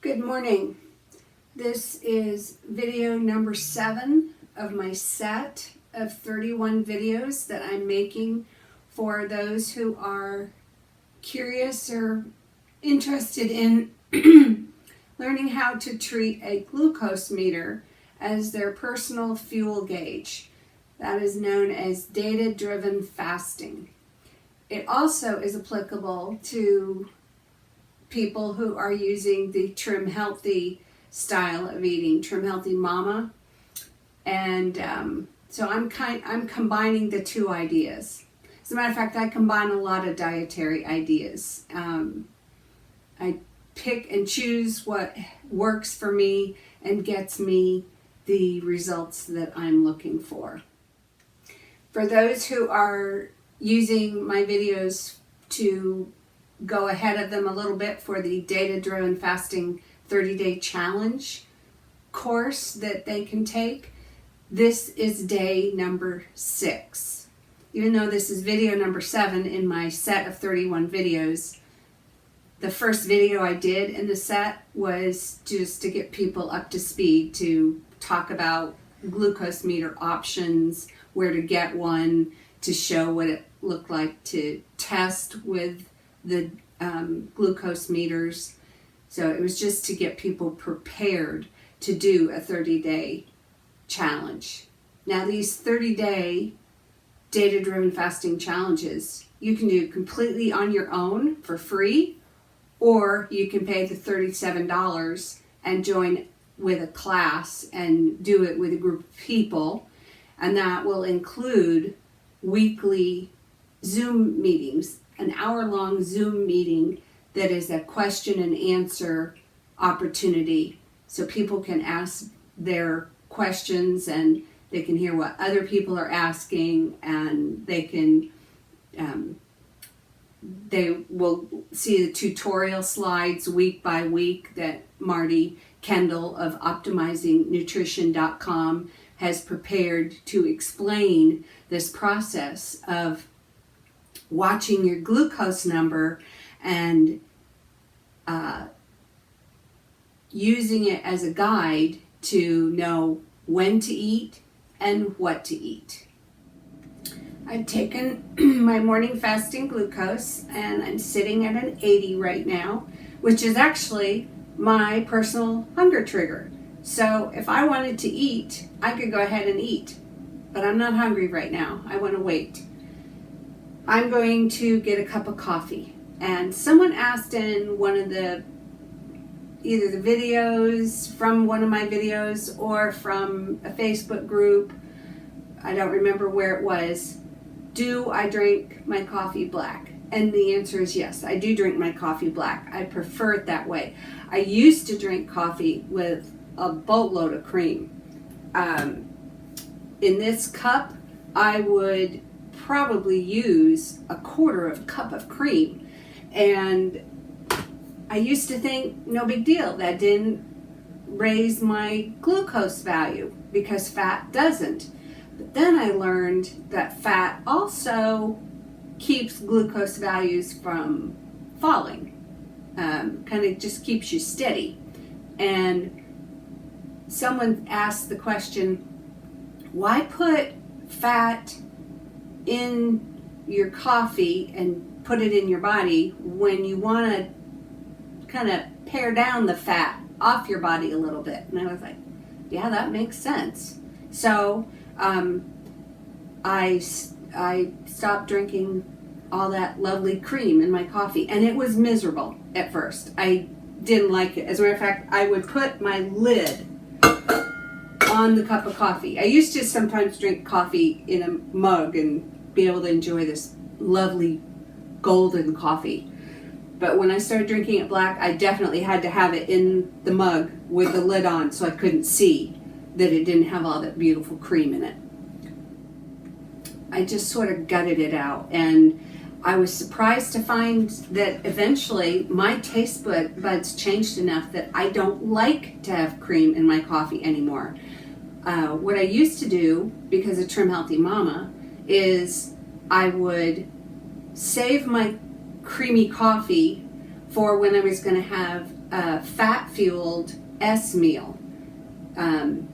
Good morning. This is video number 7 of my set of 31 videos that I'm making for those who are curious or interested in learning how to treat a glucose meter as their personal fuel gauge. That is known as data-driven fasting. It also is applicable to people who are using the Trim Healthy style of eating, TrimHealthyMama, and so I'm combining the two ideas. As a matter of fact, I combine a lot of dietary ideas. I pick and choose what works for me and gets me the results that I'm looking for. For those who are using my videos to go ahead of them a little bit for the Data-Driven Fasting 30-Day Challenge course that they can take, this is day number 6. Even though this is video number 7 in my set of 31 videos, the first video I did in the set was just to get people up to speed, to talk about glucose meter options, where to get one, to show what it looked like to test with the glucose meters. So it was just to get people prepared to do a 30-day challenge. Now these 30-day data-driven fasting challenges you can do completely on your own for free, or you can pay the $37 and join with a class and do it with a group of people, and that will include weekly Zoom meetings, an hour-long Zoom meeting that is a question and answer opportunity, so people can ask their questions and they can hear what other people are asking, and they will see the tutorial slides week by week that Marty Kendall of OptimizingNutrition.com has prepared to explain this process of watching your glucose number and using it as a guide to know when to eat and what to eat. I've taken my morning fasting glucose and I'm sitting at an 80 right now, which is actually my personal hunger trigger. So if I wanted to eat, I could go ahead and eat, but I'm not hungry right now. I want to wait. I'm going to get a cup of coffee. And someone asked in one of either the videos from one of my videos or from a Facebook group, I don't remember where it was, do I drink my coffee black? And the answer is yes, I do drink my coffee black. I prefer it that way. I used to drink coffee with a boatload of cream. In this cup, I would probably use a quarter of a cup of cream. And I used to think, no big deal, that didn't raise my glucose value because fat doesn't. But then I learned that fat also keeps glucose values from falling. Kind of just keeps you steady. And someone asked the question, why put fat in your coffee and put it in your body when you want to kind of pare down the fat off your body a little bit? And I was like, yeah, that makes sense. So I stopped drinking all that lovely cream in my coffee, and it was miserable at first. I didn't like it. As a matter of fact, I would put my lid on the cup of coffee. I used to sometimes drink coffee in a mug and be able to enjoy this lovely golden coffee. But when I started drinking it black, I definitely had to have it in the mug with the lid on so I couldn't see that it didn't have all that beautiful cream in it. I just sort of gutted it out, and I was surprised to find that eventually my taste buds changed enough that I don't like to have cream in my coffee anymore. What I used to do, because of Trim Healthy Mama, is I would save my creamy coffee for when I was going to have a fat-fueled S meal. And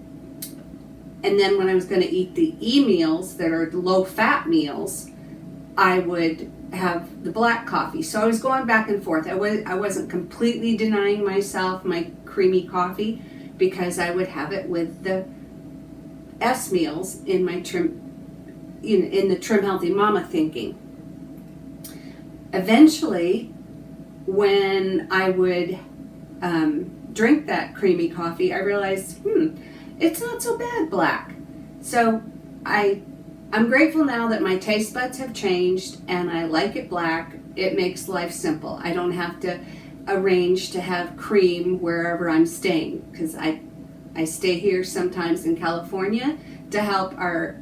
then when I was going to eat the E meals that are low-fat meals, I would have the black coffee. So I was going back and forth. I wasn't completely denying myself my creamy coffee, because I would have it with the S meals in my in the Trim Healthy Mama thinking. Eventually, when I would drink that creamy coffee, I realized, it's not so bad black. So I'm grateful now that my taste buds have changed and I like it black. It makes life simple. I don't have to arrange to have cream wherever I'm staying, because I stay here sometimes in California to help our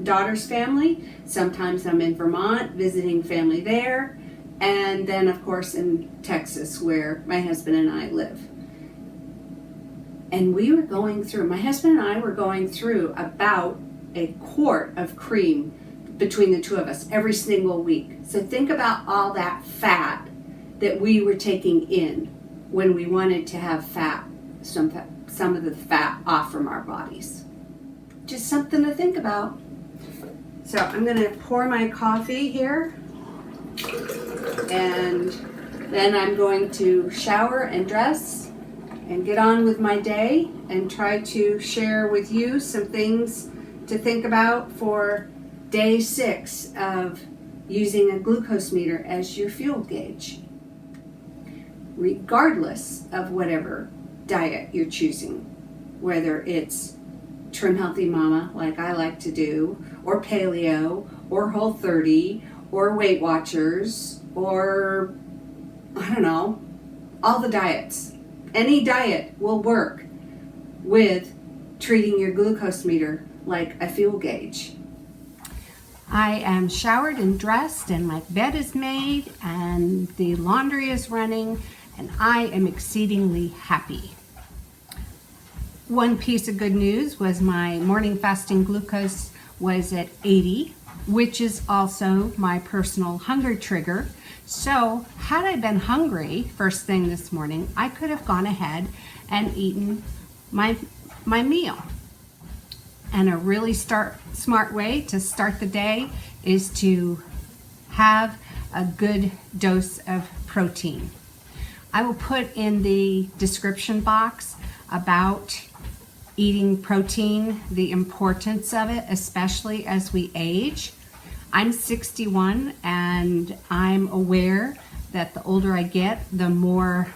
daughter's family. Sometimes I'm in Vermont visiting family there, and then of course in Texas where my husband and I live. And my husband and I were going through about a quart of cream between the two of us every single week. So think about all that fat that we were taking in when we wanted to have some of the fat off from our bodies. Just something to think about. So I'm going to pour my coffee here, and then I'm going to shower and dress and get on with my day and try to share with you some things to think about for day 6 of using a glucose meter as your fuel gauge, regardless of whatever diet you're choosing, whether it's Trim Healthy Mama like I like to do, or paleo, or Whole30, or Weight Watchers, or I don't know, all the diets. Any diet will work with treating your glucose meter like a fuel gauge. I am showered and dressed, and my bed is made, and the laundry is running, and I am exceedingly happy. One piece of good news was my morning fasting glucose was at 80, which is also my personal hunger trigger. So had I been hungry first thing this morning, I could have gone ahead and eaten my meal. And a really smart way to start the day is to have a good dose of protein. I will put in the description box about eating protein, the importance of it, especially as we age. I'm 61, and I'm aware that the older I get, the more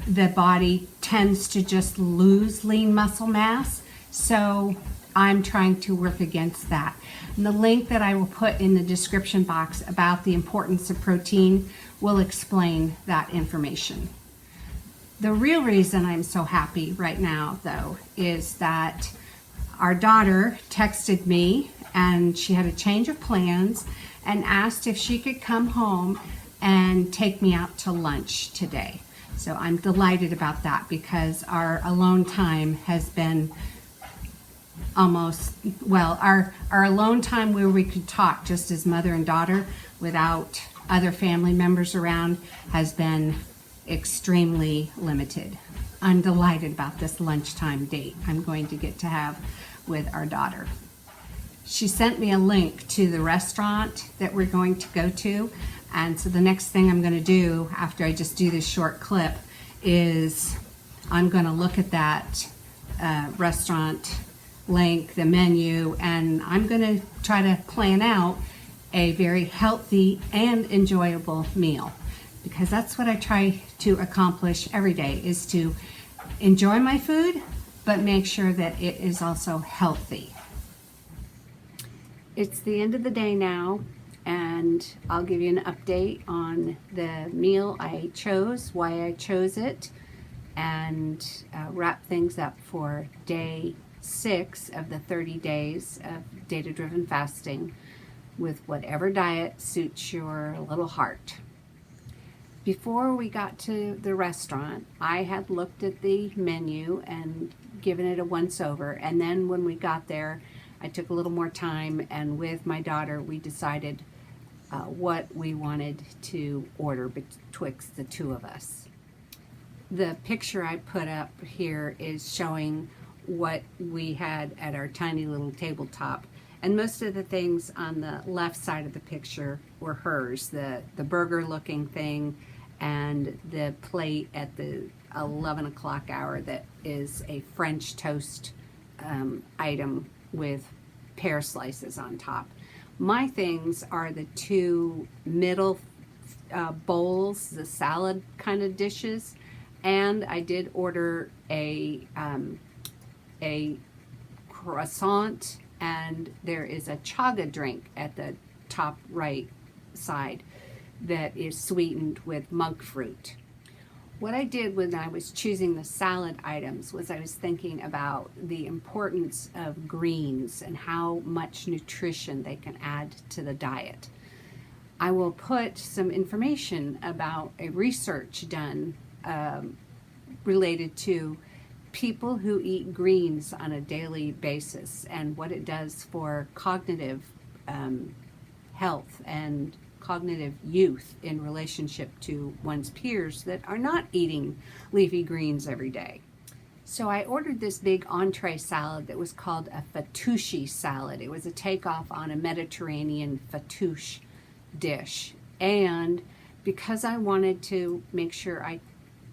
the body tends to just lose lean muscle mass. So I'm trying to work against that. And the link that I will put in the description box about the importance of protein will explain that information. The real reason I'm so happy right now, though, is that our daughter texted me, and she had a change of plans and asked if she could come home and take me out to lunch today. So I'm delighted about that, because our alone time has been our alone time where we could talk just as mother and daughter without other family members around has been extremely limited. I'm delighted about this lunchtime date I'm going to get to have with our daughter. She sent me a link to the restaurant that we're going to go to, and so the next thing I'm going to do after I just do this short clip is I'm going to look at that restaurant link, the menu, and I'm going to try to plan out a very healthy and enjoyable meal, because that's what I try to accomplish every day, is to enjoy my food but make sure that it is also healthy. It's the end of the day now, and I'll give you an update on the meal I chose, why I chose it, and wrap things up for day 6 of the 30 days of data-driven fasting with whatever diet suits your little heart. Before we got to the restaurant, I had looked at the menu and given it a once over, and then when we got there, I took a little more time, and with my daughter we decided what we wanted to order betwixt the two of us. The picture I put up here is showing what we had at our tiny little tabletop. And most of the things on the left side of the picture were hers. The burger looking thing and the plate at the 11 o'clock hour that is a French toast item with pear slices on top. My things are the two middle bowls, the salad kind of dishes, and I did order a croissant, and there is a chaga drink at the top right side that is sweetened with monk fruit. What I did when I was choosing the salad items was I was thinking about the importance of greens and how much nutrition they can add to the diet. I will put some information about a research done related to people who eat greens on a daily basis and what it does for cognitive health and cognitive youth in relationship to one's peers that are not eating leafy greens every day. So I ordered this big entree salad that was called a fettucci salad. It was a takeoff on a Mediterranean fattoush dish. And because I wanted to make sure I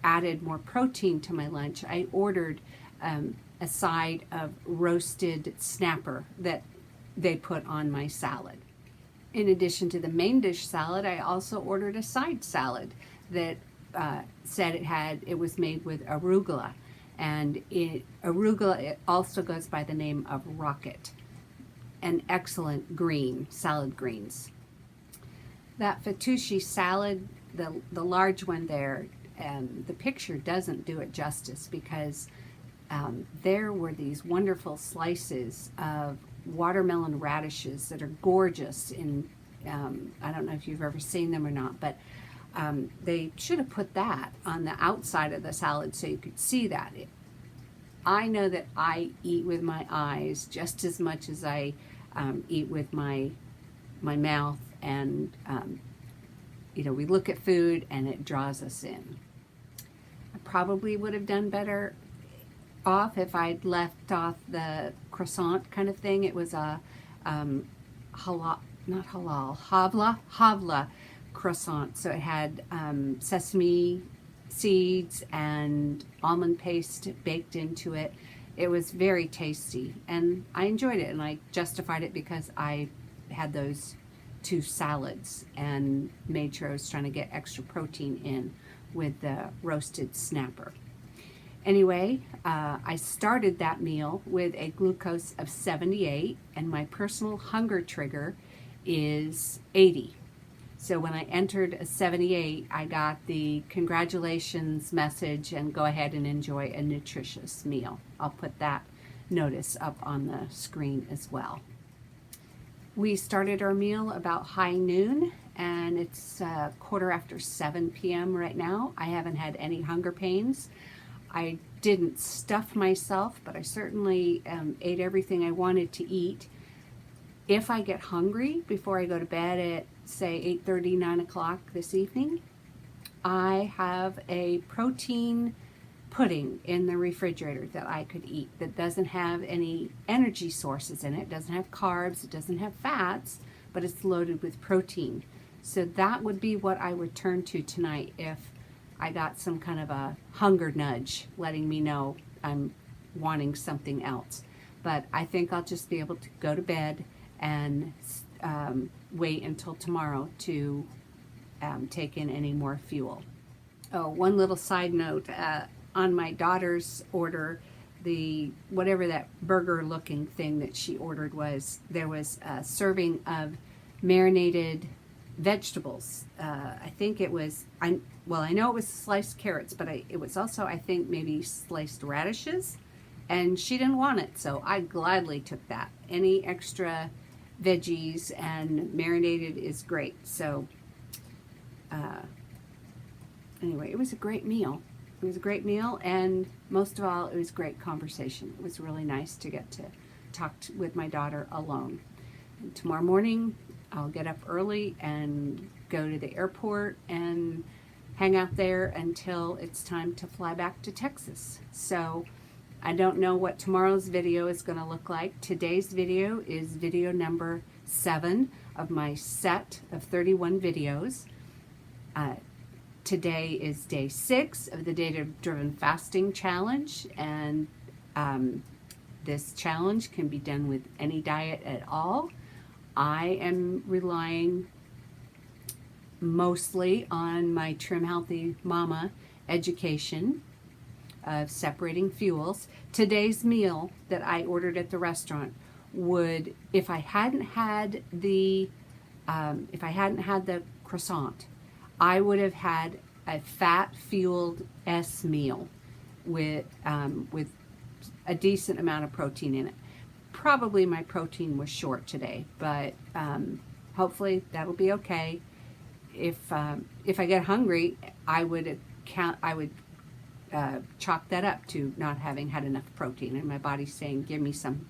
added more protein to my lunch, I ordered a side of roasted snapper that they put on my salad. In addition to the main dish salad, I also ordered a side salad that said it was made with arugula, and arugula it also goes by the name of rocket, an excellent green, salad greens. That fettucci salad, the large one there, the picture doesn't do it justice because there were these wonderful slices of watermelon radishes that are gorgeous in I don't know if you've ever seen them or not, but they should have put that on the outside of the salad so you could see that. I know that I eat with my eyes just as much as I eat with my mouth, and we look at food and it draws us in. I probably would have done better off if I'd left off the croissant kind of thing. It was a havla croissant. So it had sesame seeds and almond paste baked into it. It was very tasty and I enjoyed it, and I justified it because I had those two salads and made sure I was trying to get extra protein in with the roasted snapper. Anyway, I started that meal with a glucose of 78, and my personal hunger trigger is 80. So when I entered a 78, I got the congratulations message and go ahead and enjoy a nutritious meal. I'll put that notice up on the screen as well. We started our meal about high noon, and it's 7:15 p.m. right now. I haven't had any hunger pains. I didn't stuff myself, but I certainly ate everything I wanted to eat. If I get hungry before I go to bed at, say, 8:30, 9 o'clock this evening, I have a protein pudding in the refrigerator that I could eat that doesn't have any energy sources in it, doesn't have carbs, it doesn't have fats, but it's loaded with protein. So that would be what I would turn to tonight if I got some kind of a hunger nudge letting me know I'm wanting something else. But I think I'll just be able to go to bed and wait until tomorrow to take in any more fuel. Oh, one little side note, on my daughter's order, the whatever that burger looking thing that she ordered was, there was a serving of marinated vegetables. I think it was, I know it was sliced carrots, but it was also, I think, maybe sliced radishes, and she didn't want it, so I gladly took that. Any extra veggies and marinated is great. So anyway, it was a great meal. It was a great meal, and most of all, it was great conversation. It was really nice to get to talk with my daughter alone. And tomorrow morning, I'll get up early and go to the airport and hang out there until it's time to fly back to Texas. So I don't know what tomorrow's video is going to look like. Today's video is video number 7 of my set of 31 videos. Today is day 6 of the Data-Driven Fasting Challenge, and this challenge can be done with any diet at all. I am relying mostly on my TrimHealthyMama education of separating fuels. Today's meal that I ordered at the restaurant would, if I hadn't had the croissant, I would have had a fat-fueled S meal with a decent amount of protein in it. Probably my protein was short today, but hopefully that'll be okay. If I get hungry, I would chalk that up to not having had enough protein, and my body's saying, give me some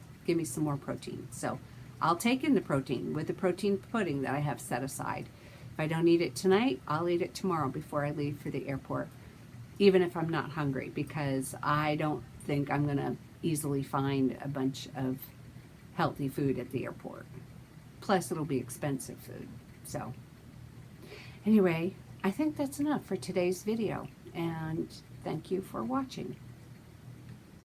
more protein. So I'll take in the protein with the protein pudding that I have set aside. If I don't eat it tonight, I'll eat it tomorrow before I leave for the airport, even if I'm not hungry, because I don't think I'm going to easily find a bunch of healthy food at the airport. Plus, it'll be expensive food. So anyway, I think that's enough for today's video, and thank you for watching.